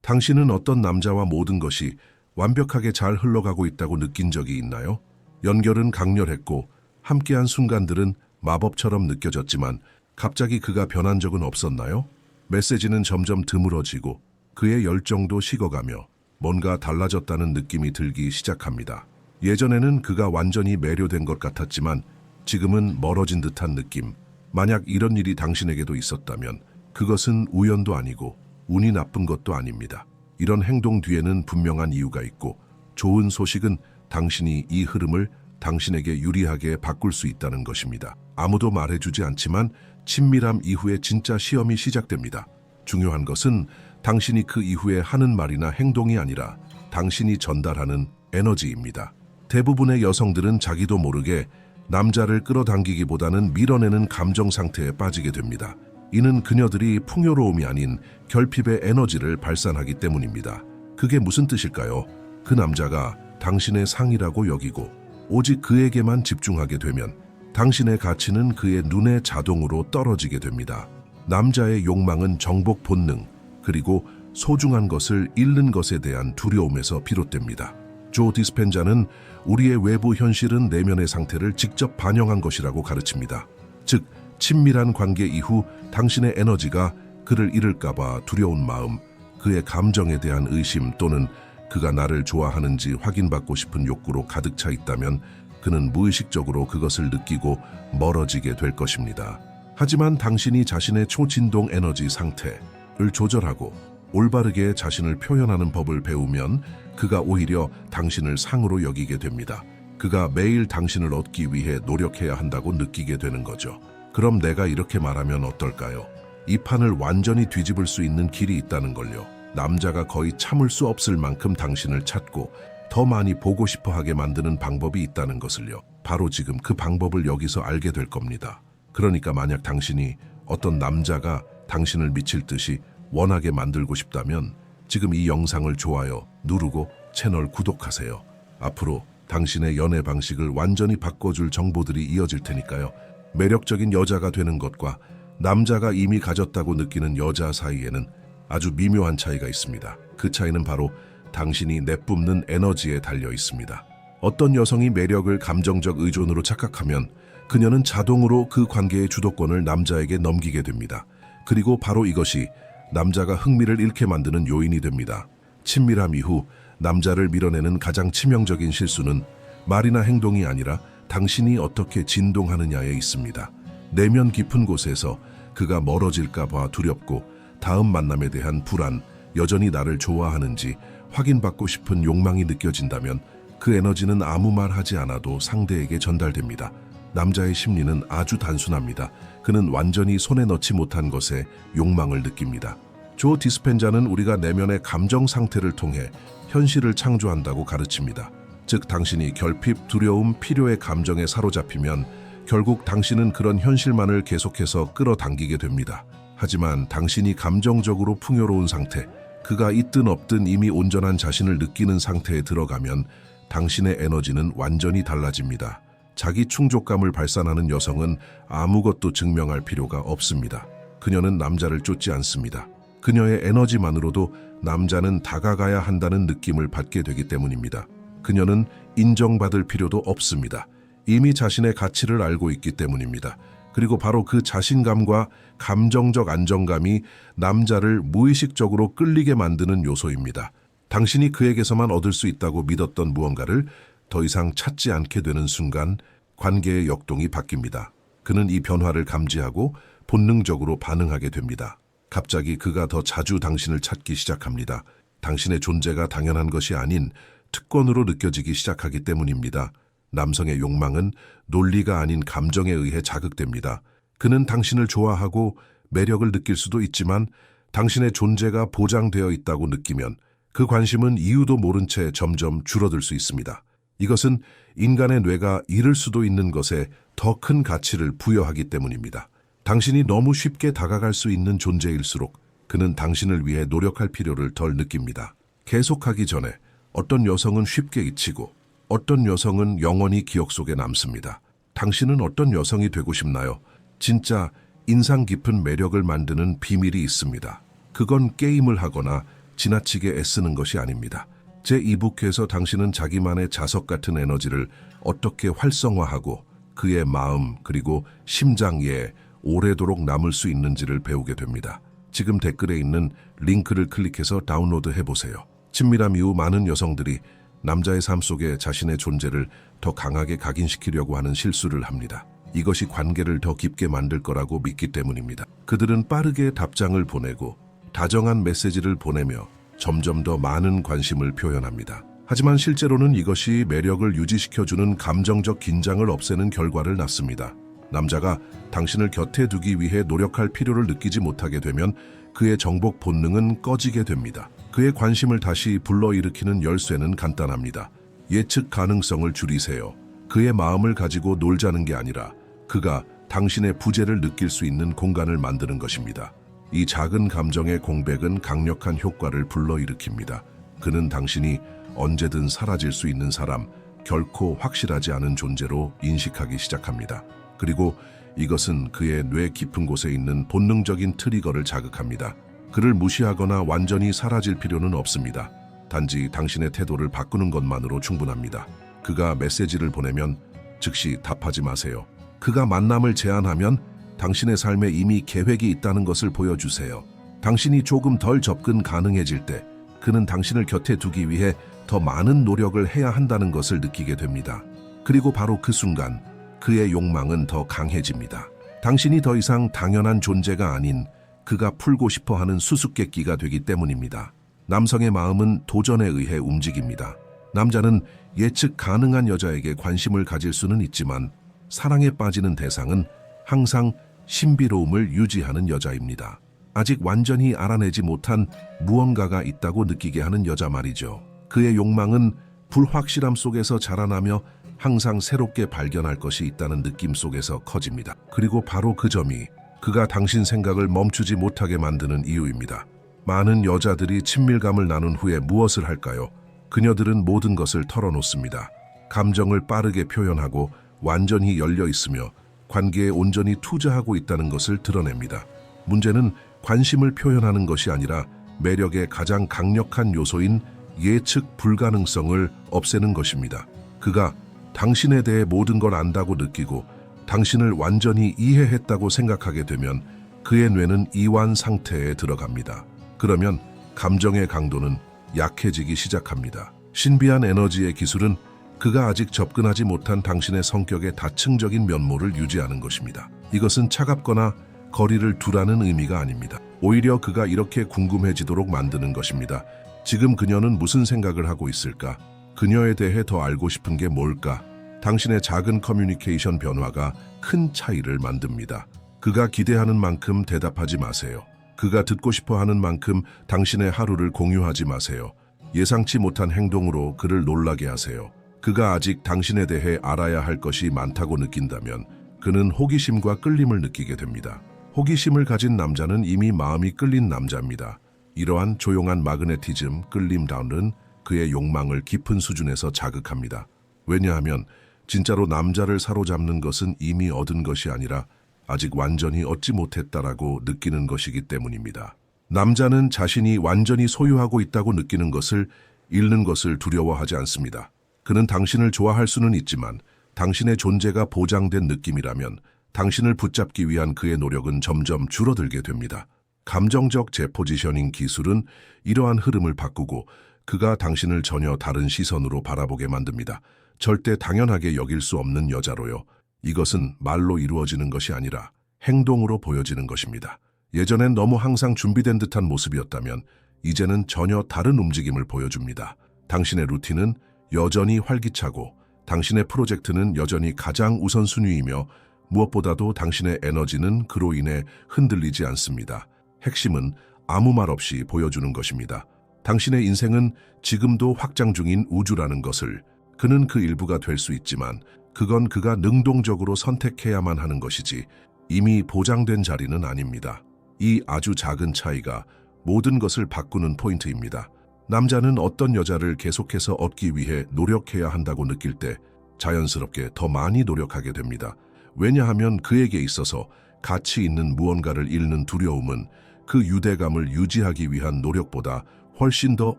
당신은 어떤 남자와 모든 것이 완벽하게 잘 흘러가고 있다고 느낀 적이 있나요? 연결은 강렬했고 함께한 순간들은 마법처럼 느껴졌지만 갑자기 그가 변한 적은 없었나요? 메시지는 점점 드물어지고 그의 열정도 식어가며 뭔가 달라졌다는 느낌이 들기 시작합니다. 예전에는 그가 완전히 매료된 것 같았지만 지금은 멀어진 듯한 느낌. 만약 이런 일이 당신에게도 있었다면 그것은 우연도 아니고 운이 나쁜 것도 아닙니다. 이런 행동 뒤에는 분명한 이유가 있고 좋은 소식은 당신이 이 흐름을 당신에게 유리하게 바꿀 수 있다는 것입니다. 아무도 말해주지 않지만 친밀함 이후에 진짜 시험이 시작됩니다. 중요한 것은 당신이 그 이후에 하는 말이나 행동이 아니라 당신이 전달하는 에너지입니다. 대부분의 여성들은 자기도 모르게 남자를 끌어당기기보다는 밀어내는 감정 상태에 빠지게 됩니다. 이는 그녀들이 풍요로움이 아닌 결핍의 에너지를 발산하기 때문입니다. 그게 무슨 뜻일까요? 그 남자가 당신의 상이라고 여기고 오직 그에게만 집중하게 되면 당신의 가치는 그의 눈에 자동으로 떨어지게 됩니다. 남자의 욕망은 정복 본능, 그리고 소중한 것을 잃는 것에 대한 두려움에서 비롯됩니다. 조 디스펜자는 우리의 외부 현실은 내면의 상태를 직접 반영한 것이라고 가르칩니다. 즉, 친밀한 관계 이후 당신의 에너지가 그를 잃을까봐 두려운 마음, 그의 감정에 대한 의심 또는 그가 나를 좋아하는지 확인받고 싶은 욕구로 가득 차 있다면 그는 무의식적으로 그것을 느끼고 멀어지게 될 것입니다. 하지만 당신이 자신의 초진동 에너지 상태를 조절하고 올바르게 자신을 표현하는 법을 배우면 그가 오히려 당신을 상으로 여기게 됩니다. 그가 매일 당신을 얻기 위해 노력해야 한다고 느끼게 되는 거죠. 그럼 내가 이렇게 말하면 어떨까요? 이 판을 완전히 뒤집을 수 있는 길이 있다는 걸요. 남자가 거의 참을 수 없을 만큼 당신을 찾고 더 많이 보고 싶어 하게 만드는 방법이 있다는 것을요. 바로 지금 그 방법을 여기서 알게 될 겁니다. 그러니까 만약 당신이 어떤 남자가 당신을 미칠 듯이 원하게 만들고 싶다면 지금 이 영상을 좋아요 누르고 채널 구독하세요. 앞으로 당신의 연애 방식을 완전히 바꿔줄 정보들이 이어질 테니까요. 매력적인 여자가 되는 것과 남자가 이미 가졌다고 느끼는 여자 사이에는 아주 미묘한 차이가 있습니다. 그 차이는 바로 당신이 내뿜는 에너지에 달려 있습니다. 어떤 여성이 매력을 감정적 의존으로 착각하면 그녀는 자동으로 그 관계의 주도권을 남자에게 넘기게 됩니다. 그리고 바로 이것이 남자가 흥미를 잃게 만드는 요인이 됩니다. 친밀함 이후 남자를 밀어내는 가장 치명적인 실수는 말이나 행동이 아니라 당신이 어떻게 진동하느냐에 있습니다. 내면 깊은 곳에서 그가 멀어질까 봐 두렵고 다음 만남에 대한 불안, 여전히 나를 좋아하는지 확인받고 싶은 욕망이 느껴진다면 그 에너지는 아무 말 하지 않아도 상대에게 전달됩니다. 남자의 심리는 아주 단순합니다. 그는 완전히 손에 넣지 못한 것에 욕망을 느낍니다. 조 디스펜자는 우리가 내면의 감정 상태를 통해 현실을 창조한다고 가르칩니다. 즉, 당신이 결핍, 두려움, 필요의 감정에 사로잡히면 결국 당신은 그런 현실만을 계속해서 끌어당기게 됩니다. 하지만 당신이 감정적으로 풍요로운 상태, 그가 있든 없든 이미 온전한 자신을 느끼는 상태에 들어가면 당신의 에너지는 완전히 달라집니다. 자기 충족감을 발산하는 여성은 아무것도 증명할 필요가 없습니다. 그녀는 남자를 쫓지 않습니다. 그녀의 에너지만으로도 남자는 다가가야 한다는 느낌을 받게 되기 때문입니다. 그녀는 인정받을 필요도 없습니다. 이미 자신의 가치를 알고 있기 때문입니다. 그리고 바로 그 자신감과 감정적 안정감이 남자를 무의식적으로 끌리게 만드는 요소입니다. 당신이 그에게서만 얻을 수 있다고 믿었던 무언가를 더 이상 찾지 않게 되는 순간 관계의 역동이 바뀝니다. 그는 이 변화를 감지하고 본능적으로 반응하게 됩니다. 갑자기 그가 더 자주 당신을 찾기 시작합니다. 당신의 존재가 당연한 것이 아닌 특권으로 느껴지기 시작하기 때문입니다. 남성의 욕망은 논리가 아닌 감정에 의해 자극됩니다. 그는 당신을 좋아하고 매력을 느낄 수도 있지만 당신의 존재가 보장되어 있다고 느끼면 그 관심은 이유도 모른 채 점점 줄어들 수 있습니다. 이것은 인간의 뇌가 잃을 수도 있는 것에 더 큰 가치를 부여하기 때문입니다. 당신이 너무 쉽게 다가갈 수 있는 존재일수록 그는 당신을 위해 노력할 필요를 덜 느낍니다. 계속하기 전에 어떤 여성은 쉽게 잊히고 어떤 여성은 영원히 기억 속에 남습니다. 당신은 어떤 여성이 되고 싶나요? 진짜 인상 깊은 매력을 만드는 비밀이 있습니다. 그건 게임을 하거나 지나치게 애쓰는 것이 아닙니다. 제2부에서 당신은 자기만의 자석 같은 에너지를 어떻게 활성화하고 그의 마음 그리고 심장에 오래도록 남을 수 있는지를 배우게 됩니다. 지금 댓글에 있는 링크를 클릭해서 다운로드 해보세요. 친밀함 이후 많은 여성들이 남자의 삶 속에 자신의 존재를 더 강하게 각인시키려고 하는 실수를 합니다. 이것이 관계를 더 깊게 만들 거라고 믿기 때문입니다. 그들은 빠르게 답장을 보내고 다정한 메시지를 보내며 점점 더 많은 관심을 표현합니다. 하지만 실제로는 이것이 매력을 유지시켜주는 감정적 긴장을 없애는 결과를 낳습니다. 남자가 당신을 곁에 두기 위해 노력할 필요를 느끼지 못하게 되면 그의 정복 본능은 꺼지게 됩니다. 그의 관심을 다시 불러일으키는 열쇠는 간단합니다. 예측 가능성을 줄이세요. 그의 마음을 가지고 놀자는 게 아니라 그가 당신의 부재를 느낄 수 있는 공간을 만드는 것입니다. 이 작은 감정의 공백은 강력한 효과를 불러일으킵니다. 그는 당신이 언제든 사라질 수 있는 사람, 결코 확실하지 않은 존재로 인식하기 시작합니다. 그리고 이것은 그의 뇌 깊은 곳에 있는 본능적인 트리거를 자극합니다. 그를 무시하거나 완전히 사라질 필요는 없습니다. 단지 당신의 태도를 바꾸는 것만으로 충분합니다. 그가 메시지를 보내면 즉시 답하지 마세요. 그가 만남을 제안하면 당신의 삶에 이미 계획이 있다는 것을 보여주세요. 당신이 조금 덜 접근 가능해질 때 그는 당신을 곁에 두기 위해 더 많은 노력을 해야 한다는 것을 느끼게 됩니다. 그리고 바로 그 순간 그의 욕망은 더 강해집니다. 당신이 더 이상 당연한 존재가 아닌 그가 풀고 싶어하는 수수께끼가 되기 때문입니다. 남성의 마음은 도전에 의해 움직입니다. 남자는 예측 가능한 여자에게 관심을 가질 수는 있지만 사랑에 빠지는 대상은 항상 신비로움을 유지하는 여자입니다. 아직 완전히 알아내지 못한 무언가가 있다고 느끼게 하는 여자 말이죠. 그의 욕망은 불확실함 속에서 자라나며 항상 새롭게 발견할 것이 있다는 느낌 속에서 커집니다. 그리고 바로 그 점이 그가 당신 생각을 멈추지 못하게 만드는 이유입니다. 많은 여자들이 친밀감을 나눈 후에 무엇을 할까요? 그녀들은 모든 것을 털어놓습니다. 감정을 빠르게 표현하고 완전히 열려 있으며 관계에 온전히 투자하고 있다는 것을 드러냅니다. 문제는 관심을 표현하는 것이 아니라 매력의 가장 강력한 요소인 예측 불가능성을 없애는 것입니다. 그가 당신에 대해 모든 걸 안다고 느끼고 당신을 완전히 이해했다고 생각하게 되면 그의 뇌는 이완 상태에 들어갑니다. 그러면 감정의 강도는 약해지기 시작합니다. 신비한 에너지의 기술은 그가 아직 접근하지 못한 당신의 성격의 다층적인 면모를 유지하는 것입니다. 이것은 차갑거나 거리를 두라는 의미가 아닙니다. 오히려 그가 이렇게 궁금해지도록 만드는 것입니다. 지금 그녀는 무슨 생각을 하고 있을까? 그녀에 대해 더 알고 싶은 게 뭘까? 당신의 작은 커뮤니케이션 변화가 큰 차이를 만듭니다. 그가 기대하는 만큼 대답하지 마세요. 그가 듣고 싶어 하는 만큼 당신의 하루를 공유하지 마세요. 예상치 못한 행동으로 그를 놀라게 하세요. 그가 아직 당신에 대해 알아야 할 것이 많다고 느낀다면 그는 호기심과 끌림을 느끼게 됩니다. 호기심을 가진 남자는 이미 마음이 끌린 남자입니다. 이러한 조용한 마그네티즘, 끌림다운은 그의 욕망을 깊은 수준에서 자극합니다. 왜냐하면 진짜로 남자를 사로잡는 것은 이미 얻은 것이 아니라 아직 완전히 얻지 못했다라고 느끼는 것이기 때문입니다. 남자는 자신이 완전히 소유하고 있다고 느끼는 것을 잃는 것을 두려워하지 않습니다. 그는 당신을 좋아할 수는 있지만 당신의 존재가 보장된 느낌이라면 당신을 붙잡기 위한 그의 노력은 점점 줄어들게 됩니다. 감정적 재포지셔닝 기술은 이러한 흐름을 바꾸고 그가 당신을 전혀 다른 시선으로 바라보게 만듭니다. 절대 당연하게 여길 수 없는 여자로요. 이것은 말로 이루어지는 것이 아니라 행동으로 보여지는 것입니다. 예전엔 너무 항상 준비된 듯한 모습이었다면 이제는 전혀 다른 움직임을 보여줍니다. 당신의 루틴은 여전히 활기차고 당신의 프로젝트는 여전히 가장 우선순위이며 무엇보다도 당신의 에너지는 그로 인해 흔들리지 않습니다. 핵심은 아무 말 없이 보여주는 것입니다. 당신의 인생은 지금도 확장 중인 우주라는 것을, 그는 그 일부가 될 수 있지만 그건 그가 능동적으로 선택해야만 하는 것이지 이미 보장된 자리는 아닙니다. 이 아주 작은 차이가 모든 것을 바꾸는 포인트입니다. 남자는 어떤 여자를 계속해서 얻기 위해 노력해야 한다고 느낄 때 자연스럽게 더 많이 노력하게 됩니다. 왜냐하면 그에게 있어서 가치 있는 무언가를 잃는 두려움은 그 유대감을 유지하기 위한 노력보다 훨씬 더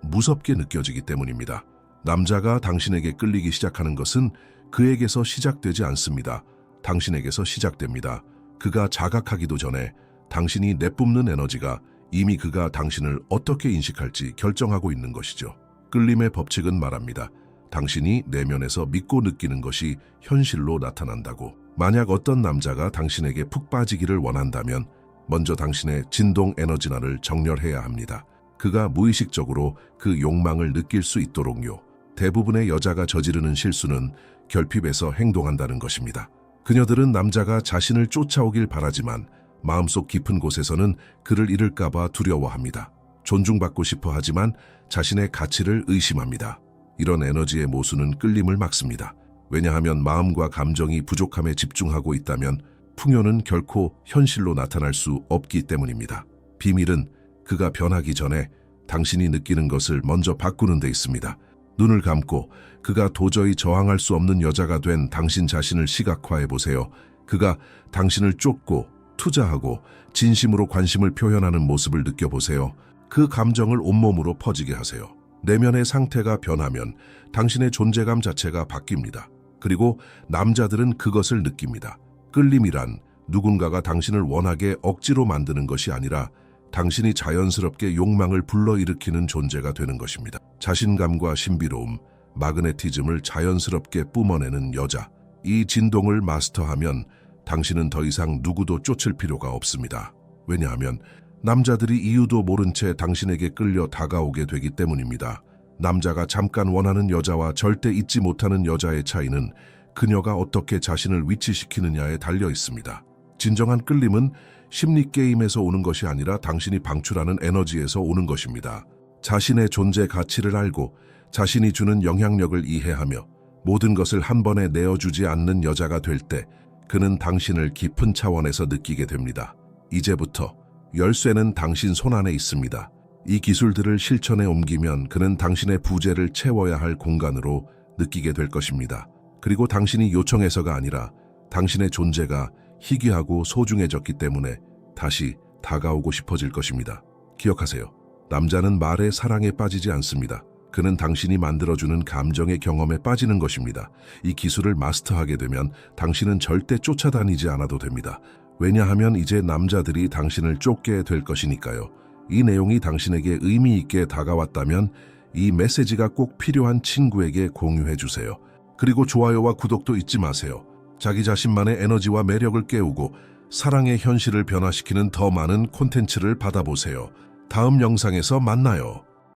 무섭게 느껴지기 때문입니다. 남자가 당신에게 끌리기 시작하는 것은 그에게서 시작되지 않습니다. 당신에게서 시작됩니다. 그가 자각하기도 전에 당신이 내뿜는 에너지가 이미 그가 당신을 어떻게 인식할지 결정하고 있는 것이죠. 끌림의 법칙은 말합니다. 당신이 내면에서 믿고 느끼는 것이 현실로 나타난다고. 만약 어떤 남자가 당신에게 푹 빠지기를 원한다면 먼저 당신의 진동 에너지난을 정렬해야 합니다. 그가 무의식적으로 그 욕망을 느낄 수 있도록요. 대부분의 여자가 저지르는 실수는 결핍에서 행동한다는 것입니다. 그녀들은 남자가 자신을 쫓아오길 바라지만 마음속 깊은 곳에서는 그를 잃을까봐 두려워합니다. 존중받고 싶어 하지만 자신의 가치를 의심합니다. 이런 에너지의 모순은 끌림을 막습니다. 왜냐하면 마음과 감정이 부족함에 집중하고 있다면 풍요는 결코 현실로 나타날 수 없기 때문입니다. 비밀은 그가 변하기 전에 당신이 느끼는 것을 먼저 바꾸는 데 있습니다. 눈을 감고 그가 도저히 저항할 수 없는 여자가 된 당신 자신을 시각화해 보세요. 그가 당신을 쫓고 투자하고 진심으로 관심을 표현하는 모습을 느껴보세요. 그 감정을 온몸으로 퍼지게 하세요. 내면의 상태가 변하면 당신의 존재감 자체가 바뀝니다. 그리고 남자들은 그것을 느낍니다. 끌림이란 누군가가 당신을 원하게 억지로 만드는 것이 아니라 당신이 자연스럽게 욕망을 불러일으키는 존재가 되는 것입니다. 자신감과 신비로움, 마그네티즘을 자연스럽게 뿜어내는 여자. 이 진동을 마스터하면 당신은 더 이상 누구도 쫓을 필요가 없습니다. 왜냐하면 남자들이 이유도 모른 채 당신에게 끌려 다가오게 되기 때문입니다. 남자가 잠깐 원하는 여자와 절대 잊지 못하는 여자의 차이는 그녀가 어떻게 자신을 위치시키느냐에 달려 있습니다. 진정한 끌림은 심리게임에서 오는 것이 아니라 당신이 방출하는 에너지에서 오는 것입니다. 자신의 존재 가치를 알고 자신이 주는 영향력을 이해하며 모든 것을 한 번에 내어주지 않는 여자가 될 때 그는 당신을 깊은 차원에서 느끼게 됩니다. 이제부터 열쇠는 당신 손안에 있습니다. 이 기술들을 실천에 옮기면 그는 당신의 부재를 채워야 할 공간으로 느끼게 될 것입니다. 그리고 당신이 요청해서가 아니라 당신의 존재가 희귀하고 소중해졌기 때문에 다시 다가오고 싶어질 것입니다. 기억하세요. 남자는 말에 사랑에 빠지지 않습니다. 그는 당신이 만들어주는 감정의 경험에 빠지는 것입니다. 이 기술을 마스터하게 되면 당신은 절대 쫓아다니지 않아도 됩니다. 왜냐하면 이제 남자들이 당신을 쫓게 될 것이니까요. 이 내용이 당신에게 의미 있게 다가왔다면 이 메시지가 꼭 필요한 친구에게 공유해 주세요. 그리고 좋아요와 구독도 잊지 마세요. 자기 자신만의 에너지와 매력을 깨우고 사랑의 현실을 변화시키는 더 많은 콘텐츠를 받아보세요. 다음 영상에서 만나요.